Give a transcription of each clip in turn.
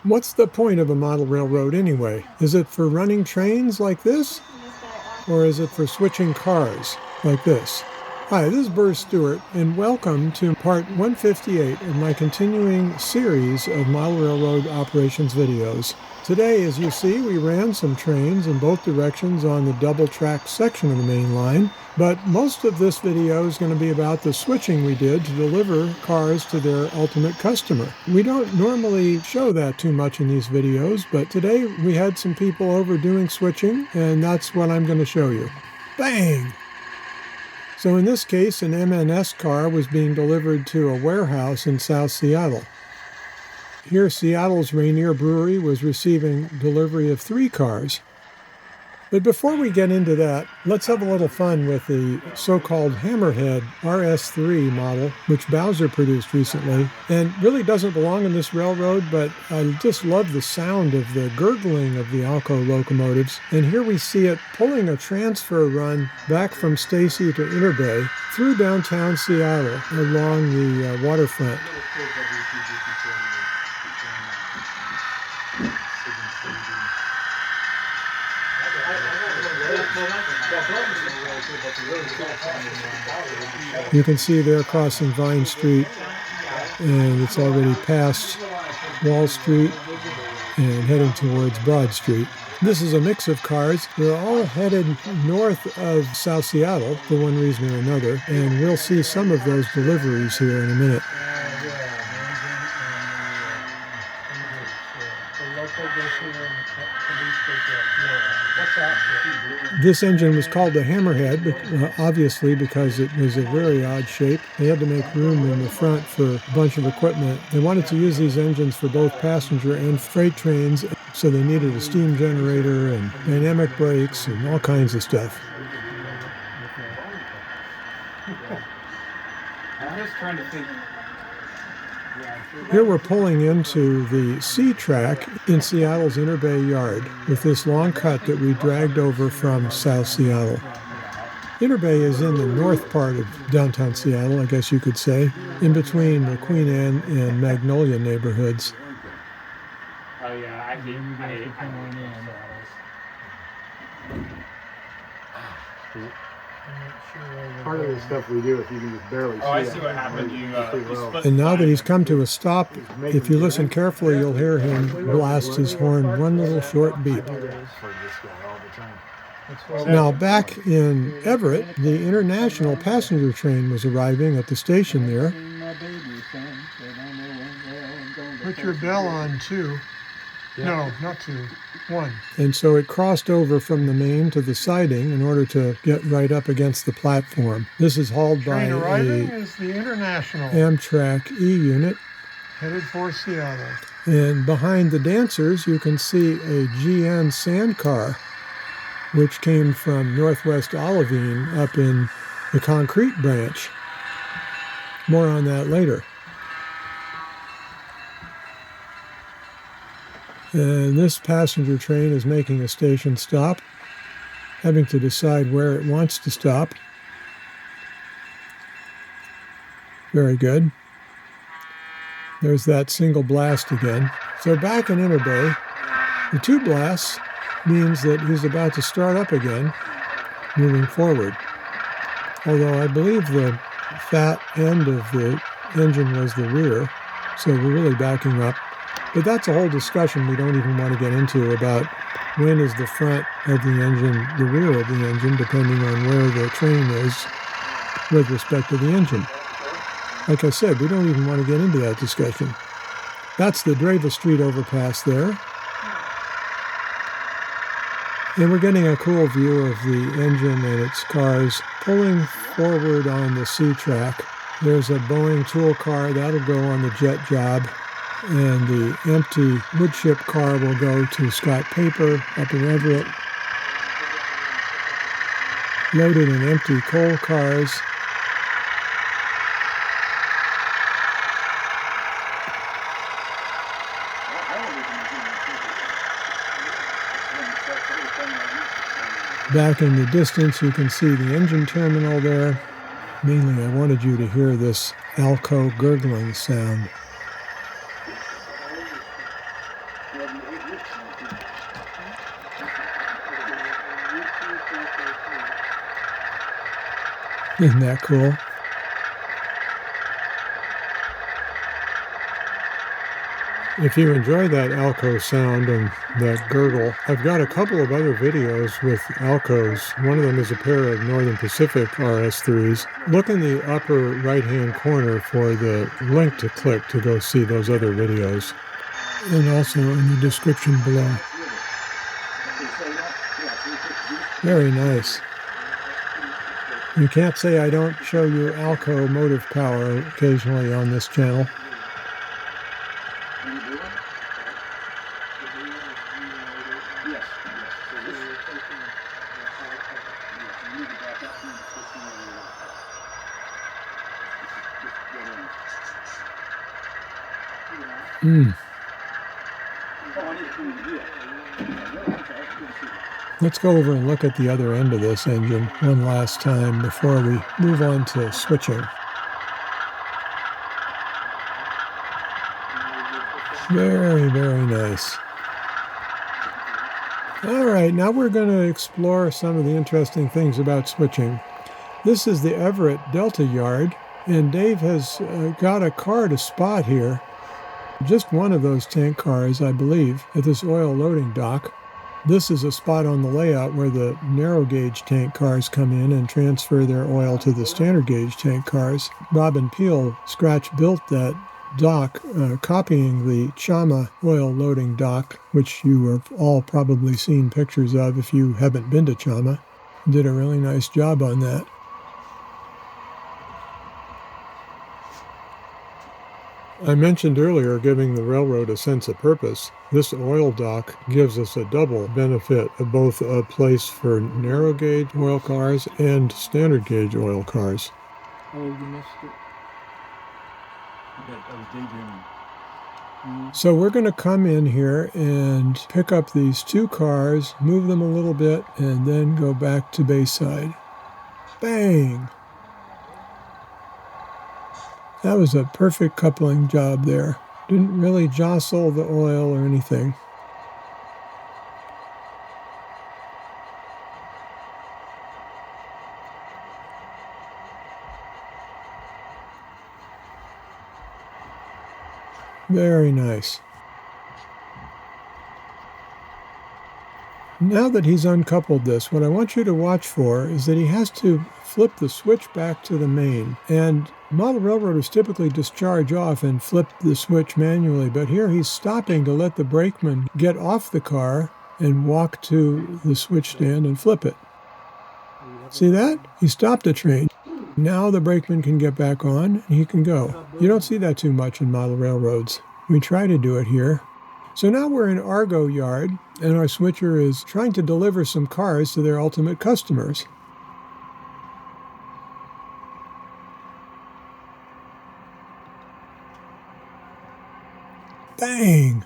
What's the point of a model railroad anyway? Is it for running trains like this? Or is it for switching cars like this? Hi, this is Burr Stewart, and welcome to part 158 of my continuing series of model railroad operations videos. Today, as you see, we ran some trains in both directions on the double-track section of the main line, but most of this video is going to be about the switching we did to deliver cars to their ultimate customer. We don't normally show that too much in these videos, but today we had some people over doing switching, and that's what I'm going to show you. Bang! So in this case, an M&S car was being delivered to a warehouse in South Seattle. Here, Seattle's Rainier Brewery was receiving delivery of 3 cars. But before we get into that, let's have a little fun with the so-called Hammerhead RS-3 model, which Bowser produced recently, and really doesn't belong in this railroad, but I just love the sound of the gurgling of the ALCO locomotives. And here we see it pulling a transfer run back from Stacy to Inner Bay through downtown Seattle along the waterfront. You can see they're crossing Vine Street, and it's already past Wall Street and heading towards Broad Street. This is a mix of cars. They're all headed north of South Seattle for one reason or another, and we'll see some of those deliveries here in a minute. This engine was called the Hammerhead, obviously because it was a very odd shape. They had to make room in the front for a bunch of equipment. They wanted to use these engines for both passenger and freight trains, so they needed a steam generator and dynamic brakes and all kinds of stuff. I'm just trying to think. Here we're pulling into the C track in Seattle's Inner Bay Yard with this long cut that we dragged over from South Seattle. Inner Bay is in the north part of downtown Seattle, I guess you could say, in between the Queen Anne and Magnolia neighborhoods. Oh yeah, I hate Part of the stuff we do, if you can just barely see I see what happened. And now that he's come to a stop, if you listen carefully, you'll hear him blast his horn one little short beep. Now, back in Everett, the international passenger train was arriving at the station there. Put your bell on 2. No, not 2. 1. And so it crossed over from the main to the siding in order to get right up against the platform. This is hauled by a is the international Amtrak E unit headed for Seattle. And behind the dancers, you can see a GN sand car, which came from Northwest Olivine up in the Concrete branch. More on that later. And this passenger train is making a station stop, having to decide where it wants to stop. Very good. There's that single blast again. So back in Inner Bay, the 2 blasts means that he's about to start up again, moving forward. Although I believe the fat end of the engine was the rear, so we're really backing up. But that's a whole discussion we don't even want to get into about when is the front of the engine the rear of the engine, depending on where the train is with respect to the engine. Like I said, we don't even want to get into that discussion. That's the Drava Street overpass there. And we're getting a cool view of the engine and its cars pulling forward on the C track. There's a Boeing tool car that'll go on the jet job. And the empty wood chip car will go to Scott Paper up in Everett. Loaded in empty coal cars. Back in the distance, you can see the engine terminal there. Mainly, I wanted you to hear this ALCO gurgling sound. Isn't that cool? If you enjoy that ALCO sound and that gurgle, I've got a couple of other videos with ALCOs. One of them is a pair of Northern Pacific RS-3s. Look in the upper right-hand corner for the link to click to go see those other videos. And also in the description below. Very nice. You can't say I don't show you ALCO motive power occasionally on this channel. Let's go over and look at the other end of this engine one last time before we move on to switching. Very, very nice. All right, now we're going to explore some of the interesting things about switching. This is the Everett Delta Yard, and Dave has got a car to spot here. Just one of those tank cars, I believe, at this oil loading dock. This is a spot on the layout where the narrow gauge tank cars come in and transfer their oil to the standard gauge tank cars. Bob and Peel scratch built that dock, copying the Chama oil loading dock, which you have all probably seen pictures of if you haven't been to Chama. Did a really nice job on that. I mentioned earlier giving the railroad a sense of purpose. This oil dock gives us a double benefit of both a place for narrow gauge oil cars and standard gauge oil cars. Oh, you missed it. I was daydreaming. So we're going to come in here and pick up these two cars, move them a little bit, and then go back to Bayside. Bang! That was a perfect coupling job there. Didn't really jostle the oil or anything. Very nice. Now that he's uncoupled this, what I want you to watch for is that he has to flip the switch back to the main. And model railroaders typically discharge off and flip the switch manually, but here he's stopping to let the brakeman get off the car and walk to the switch stand and flip it. See that? He stopped the train. Now the brakeman can get back on and he can go. You don't see that too much in model railroads. We try to do it here. So now we're in Argo yard, and our switcher is trying to deliver some cars to their ultimate customers. Bang!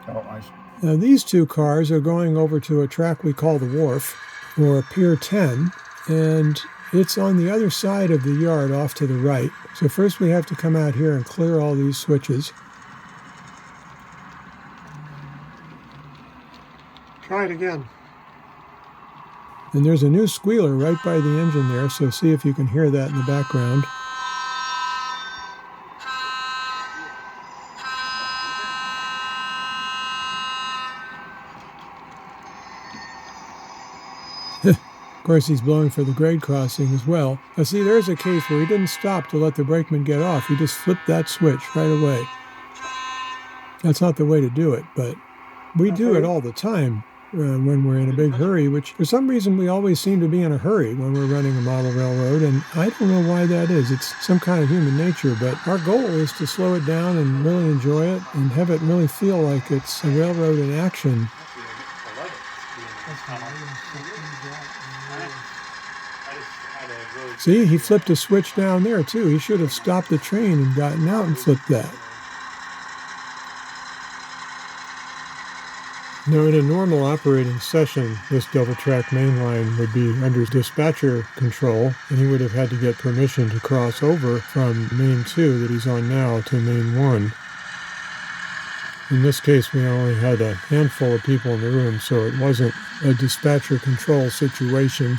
Oh, nice. Now these two cars are going over to a track we call the wharf, or Pier 10, and it's on the other side of the yard off to the right. So first we have to come out here and clear all these switches. Try it again. And there's a new squealer right by the engine there, so see if you can hear that in the background. Of course, he's blowing for the grade crossing as well. Now see, there's a case where he didn't stop to let the brakeman get off. He just flipped that switch right away. That's not the way to do it, but we do it all the time when we're in a big hurry, which for some reason we always seem to be in a hurry when we're running a model railroad, and I don't know why that is. It's some kind of human nature, but our goal is to slow it down and really enjoy it and have it really feel like it's a railroad in action. See, he flipped a switch down there too. He should have stopped the train and gotten out and flipped that. Now, in a normal operating session, this double track mainline would be under dispatcher control, and he would have had to get permission to cross over from main 2 that he's on now to main 1. In this case, we only had a handful of people in the room, so it wasn't a dispatcher control situation.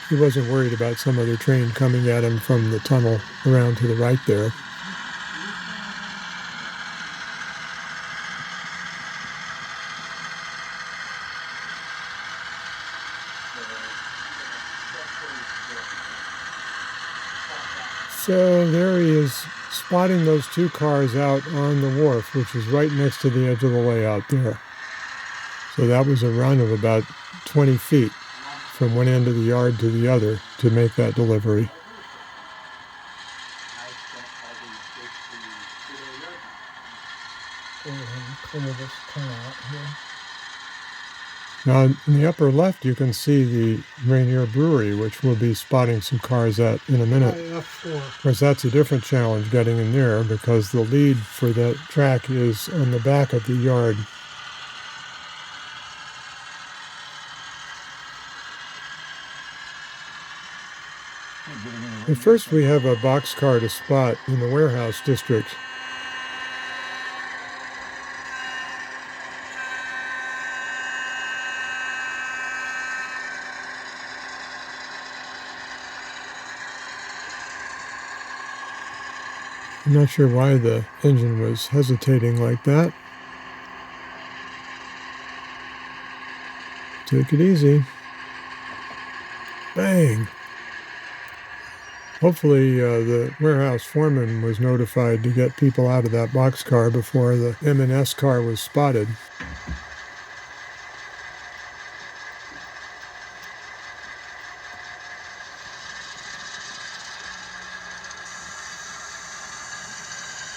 He wasn't worried about some other train coming at him from the tunnel around to the right there. So there he is, spotting those two cars out on the wharf, which is right next to the edge of the layout there. So that was a run of about 20 feet from one end of the yard to the other to make that delivery. Clear this turnout here. Now, in the upper left, you can see the Rainier Brewery, which we'll be spotting some cars at in a minute. Of course, that's a different challenge getting in there because the lead for that track is on the back of the yard. But first, we have a boxcar to spot in the warehouse district. I'm not sure why the engine was hesitating like that. Take it easy. Bang! Hopefully the warehouse foreman was notified to get people out of that boxcar before the M&S car was spotted.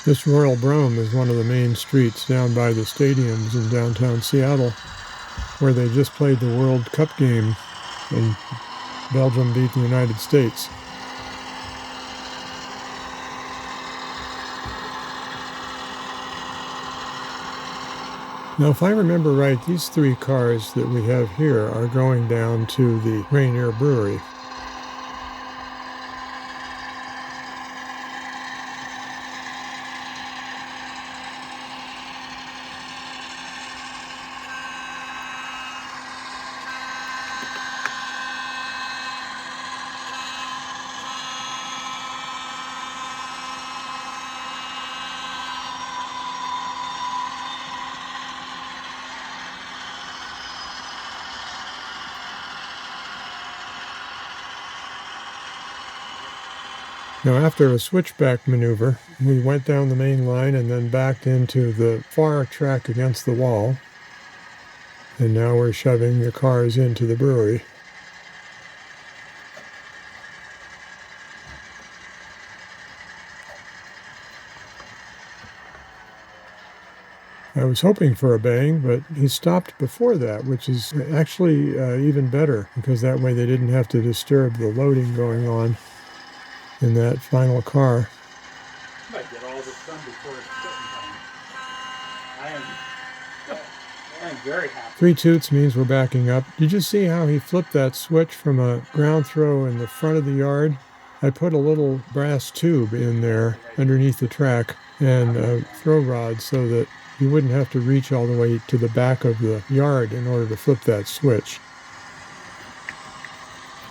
This Royal Brougham is one of the main streets down by the stadiums in downtown Seattle, where they just played the World Cup game and Belgium beat the United States. Now, if I remember right, these three cars that we have here are going down to the Rainier Brewery. Now, after a switchback maneuver, we went down the main line and then backed into the far track against the wall. And now we're shoving the cars into the brewery. I was hoping for a bang, but he stopped before that, which is actually even better, because that way they didn't have to disturb the loading going on in that final car. Might get all this done before it's quitting time. I am very happy. 3 toots means we're backing up. Did you see how he flipped that switch from a ground throw in the front of the yard? I put a little brass tube in there underneath the track and a throw rod so that you wouldn't have to reach all the way to the back of the yard in order to flip that switch.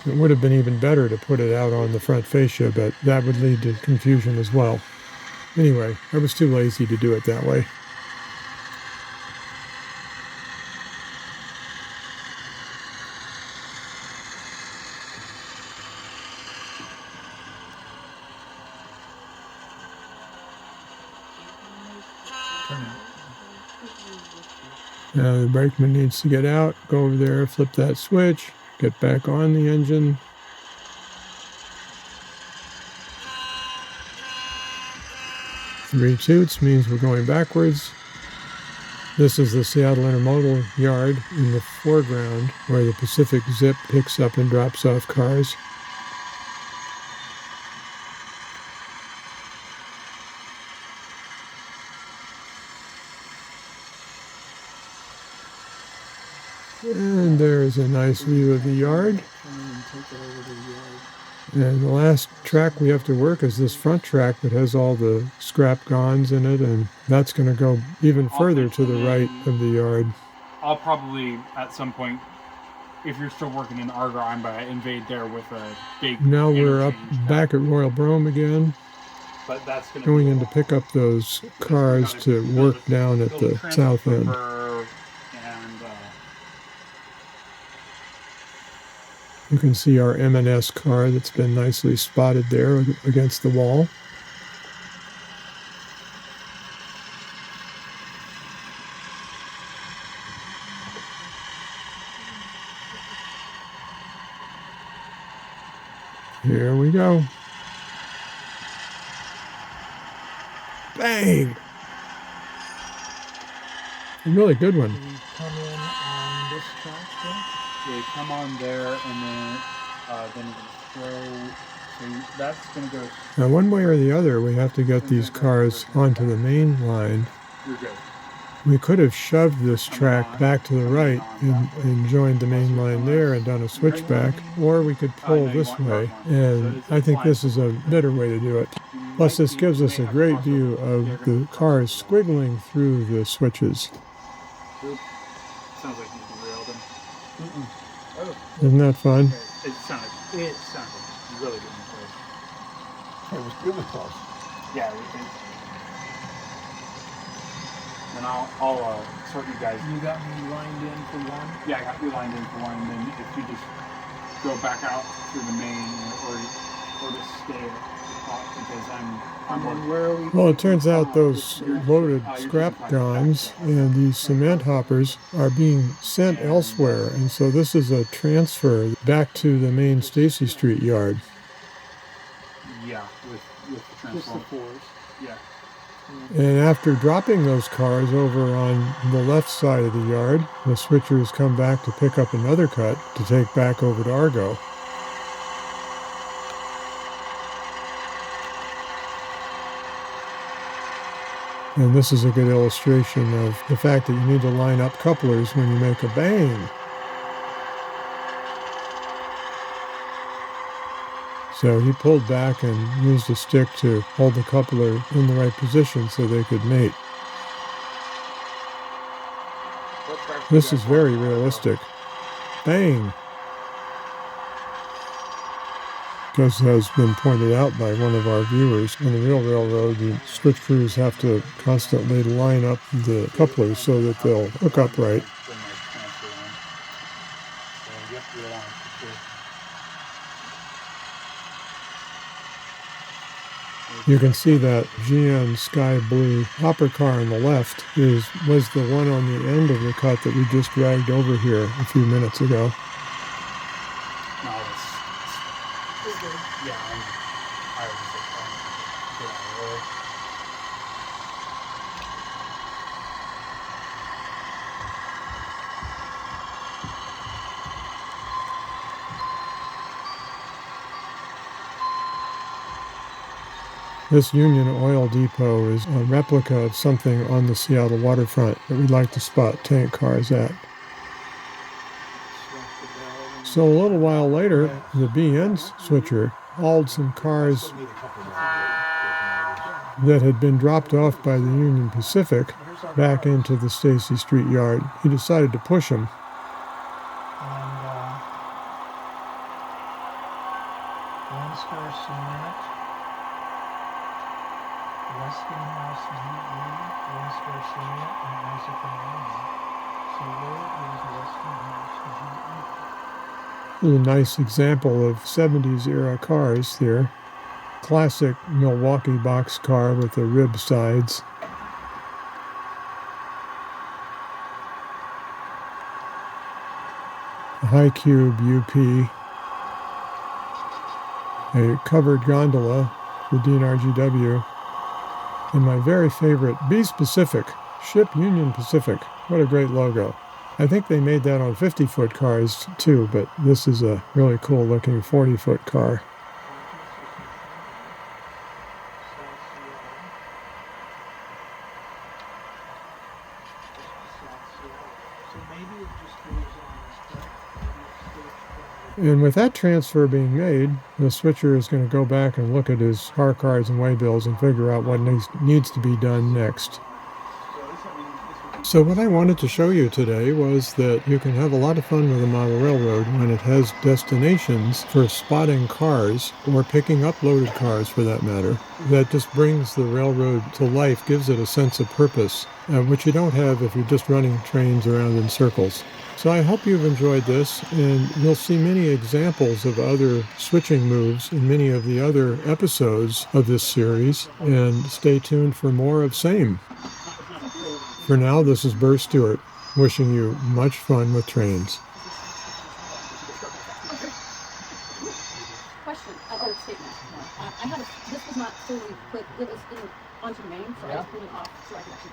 It would have been even better to put it out on the front fascia, but that would lead to confusion as well. Anyway, I was too lazy to do it that way. Now the brakeman needs to get out, go over there, flip that switch, get back on the engine. Three toots means we're going backwards. This is the Seattle Intermodal Yard in the foreground where the Pacific Zip picks up and drops off cars. And there's a nice view of the yard. And the last track we have to work is this front track that has all the scrap gonds in it, and that's going to go even further to the right of the yard. I'll probably, at some point, if you're still working in Argo, I'm going to invade there with a big Now we're up interchange back at Royal Brougham again, but that's going in to pick up those cars to work down at the south end. You can see our M&S car that's been nicely spotted there against the wall. Here we go. Bang! A really good one. Do we come in on this track there? Yeah, come on there, and then throw. So that's going to go. Now, one way or the other, we have to get these cars onto the main line. You're good. We could have shoved this track back to the right and joined the main line there and done a switchback, or we could pull this way, and I think this is a better way to do it. Plus, this gives us a great view of the cars squiggling through the switches. Sounds like you derailed them. Oh. Isn't that fun? It sounded really good in place. It was really close. Yeah, we think. And I'll sort you guys. You got me lined in for one? Yeah, I got you lined in for one, and then if you just go back out through the main or just stay at the top because I'm And where are we? Well, it turns out those loaded scrap gonds and these cement hoppers are being sent elsewhere, and so this is a transfer back to the main Stacy Street yard. Yeah, with the Just the transformer. fours. Yeah. And after dropping those cars over on the left side of the yard, the switchers come back to pick up another cut to take back over to Argo. And this is a good illustration of the fact that you need to line up couplers when you make a bang. So he pulled back and used a stick to hold the coupler in the right position so they could mate. This is very realistic. Bang! Because as has been pointed out by one of our viewers, on the real railroad, the switch crews have to constantly line up the couplers so that they'll hook up right. You can see that GM sky blue hopper car on the left was the one on the end of the cut that we just dragged over here a few minutes ago. This Union Oil Depot is a replica of something on the Seattle waterfront that we'd like to spot tank cars at. So a little while later, the BN switcher hauled some cars that had been dropped off by the Union Pacific back into the Stacy Street yard. He decided to push them. A nice example of 70s era cars there. Classic Milwaukee boxcar with the rib sides. A high cube UP. A covered gondola for D&RGW. And my very favorite, Be Specific, Ship Union Pacific. What a great logo. I think they made that on 50-foot cars too, but this is a really cool looking 40-foot car. So maybe it just goes on this track. And with that transfer being made, the switcher is going to go back and look at his car cards and waybills and figure out what needs to be done next. So what I wanted to show you today was that you can have a lot of fun with a model railroad when it has destinations for spotting cars or picking up loaded cars for that matter. That just brings the railroad to life, gives it a sense of purpose, which you don't have if you're just running trains around in circles. So I hope you've enjoyed this, and you'll see many examples of other switching moves in many of the other episodes of this series, and stay tuned for more of same. For now, this is Burr Stewart, wishing you much fun with trains. Question, or statement. This was not fully put, it was onto the main, so I just put it off so I could actually,